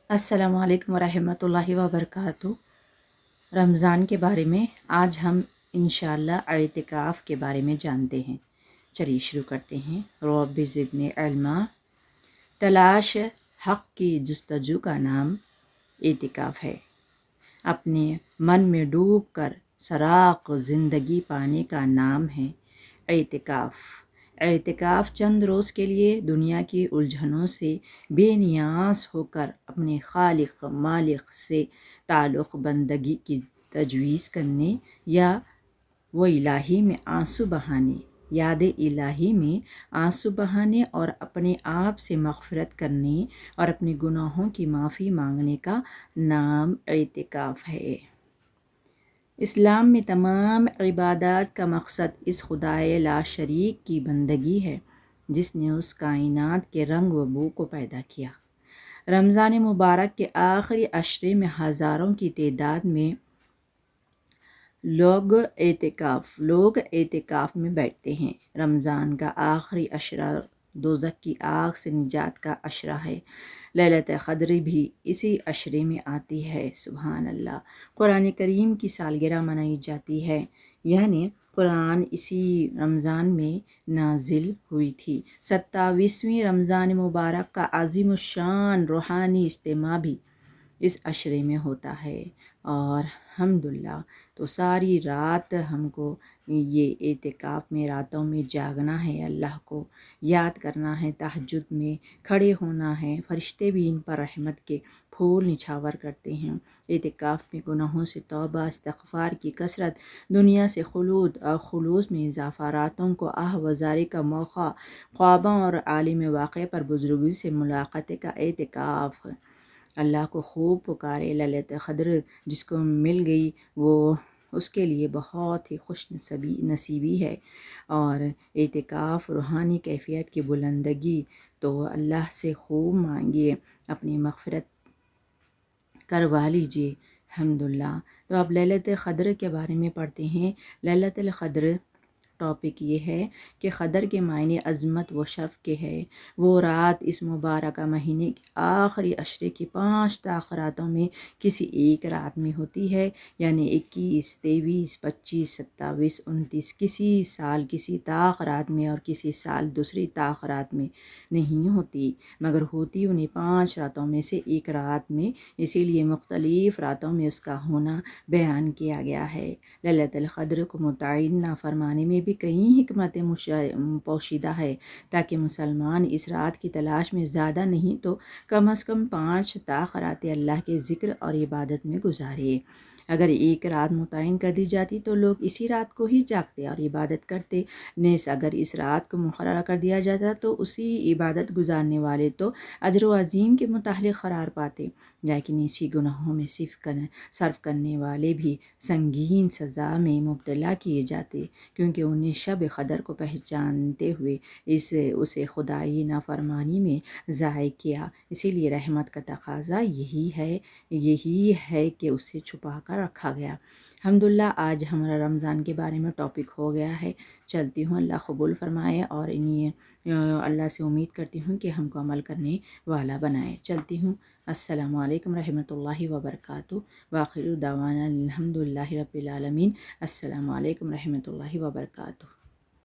السلام علیکم ورحمۃ اللہ وبرکاتہ۔ رمضان کے بارے میں آج ہم انشاءاللہ اعتکاف کے بارے میں جانتے ہیں۔ چلیے شروع کرتے ہیں۔ رب زدنی علما۔ تلاش حق کی جستجو کا نام اعتکاف ہے۔ اپنے من میں ڈوب کر سراغ زندگی پانے کا نام ہے اعتکاف۔ اعتکاف چند روز کے لیے دنیا کی الجھنوں سے بے نیاز ہو کر اپنے خالق مالک سے تعلق بندگی کی تجویز کرنے یا وہ الہی میں آنسو بہانے یاد الہی میں آنسو بہانے اور اپنے آپ سے مغفرت کرنے اور اپنے گناہوں کی معافی مانگنے کا نام اعتکاف ہے۔ اسلام میں تمام عبادات کا مقصد اس خدائے لا شریک کی بندگی ہے جس نے اس کائنات کے رنگ و بو کو پیدا کیا۔ رمضان مبارک کے آخری عشرے میں ہزاروں کی تعداد میں لوگ اعتکاف میں بیٹھتے ہیں۔ رمضان کا آخری عشرہ دوزخ کی آگ سے نجات کا عشرہ ہے۔ لیلۃ القدر بھی اسی عشرے میں آتی ہے۔ سبحان اللہ۔ قرآن کریم کی سالگرہ منائی جاتی ہے، یعنی قرآن اسی رمضان میں نازل ہوئی تھی۔ 27ویں رمضان مبارک کا عظیم الشان روحانی اجتماع بھی اس عشرے میں ہوتا ہے، اور الحمدللہ تو ساری رات ہم کو یہ اعتکاف میں راتوں میں جاگنا ہے، اللہ کو یاد کرنا ہے، تہجد میں کھڑے ہونا ہے۔ فرشتے بھی ان پر رحمت کے پھول نچھاور کرتے ہیں۔ اعتکاف میں گناہوں سے توبہ، استغفار کی کثرت، دنیا سے خلود اور خلوص میں اضافہ، راتوں کو وزاری کا موقع، خوابوں اور عالم واقع پر بزرگی سے ملاقات کا اعتکاف۔ اللہ کو خوب پکارے۔ لیلۃ القدر جس کو مل گئی وہ اس کے لیے بہت ہی خوش نصیبی ہے، اور اعتکاف روحانی کیفیت کی بلندگی تو اللہ سے خوب مانگیے، اپنی مغفرت کروا لیجیے۔ الحمدللہ۔ تو اب لیلۃ القدر کے بارے میں پڑھتے ہیں۔ لیلۃ القدر ٹاپک یہ ہے کہ قدر کے معنی عظمت و شرف کے ہے۔ وہ رات اس مبارکہ مہینے کے آخری عشرے کی 5 طاق راتوں میں کسی ایک رات میں ہوتی ہے، یعنی 21، 23، 25، 27، 29۔ کسی سال کسی طاق رات میں اور کسی سال دوسری طاق رات میں نہیں ہوتی، مگر ہوتی انہیں 5 راتوں میں سے ایک رات میں، اسی لیے مختلف راتوں میں اس کا ہونا بیان کیا گیا ہے۔ لیلۃ القدر کو متعین نافرمانی میں بھی کئی حکمتیں پوشیدہ ہے، تاکہ مسلمان اس رات کی تلاش میں زیادہ نہیں تو کم از کم 5 طاق راتیں اللہ کے ذکر اور عبادت میں گزارے۔ اگر ایک رات متعین کر دی جاتی تو لوگ اسی رات کو ہی جاگتے اور عبادت کرتے، نیز اگر اس رات کو مقررہ کر دیا جاتا تو اسی عبادت گزارنے والے تو اجر و عظیم کے متعلق قرار پاتے، لیکن اسی گناہوں میں صرف کرنے والے بھی سنگین سزا میں مبتلا کیے جاتے، کیونکہ انہیں شب قدر کو پہچانتے ہوئے اسے خدائی نافرمانی میں ضائع کیا۔ اسی لیے رحمت کا تقاضا یہی ہے کہ اسے چھپا کر رکھا گیا۔ الحمدللہ آج ہمارا رمضان کے بارے میں ٹاپک ہو گیا ہے۔ چلتی ہوں، اللہ قبول فرمائے، اور اللہ سے امید کرتی ہوں کہ ہم کو عمل کرنے والا بنائے۔ چلتی ہوں۔ السلام علیکم رحمۃ اللہ وبرکاتہ۔ وآخر دعوانا الحمدللہ رب العالمین۔ السلام علیکم رحمۃ اللہ وبرکاتہ۔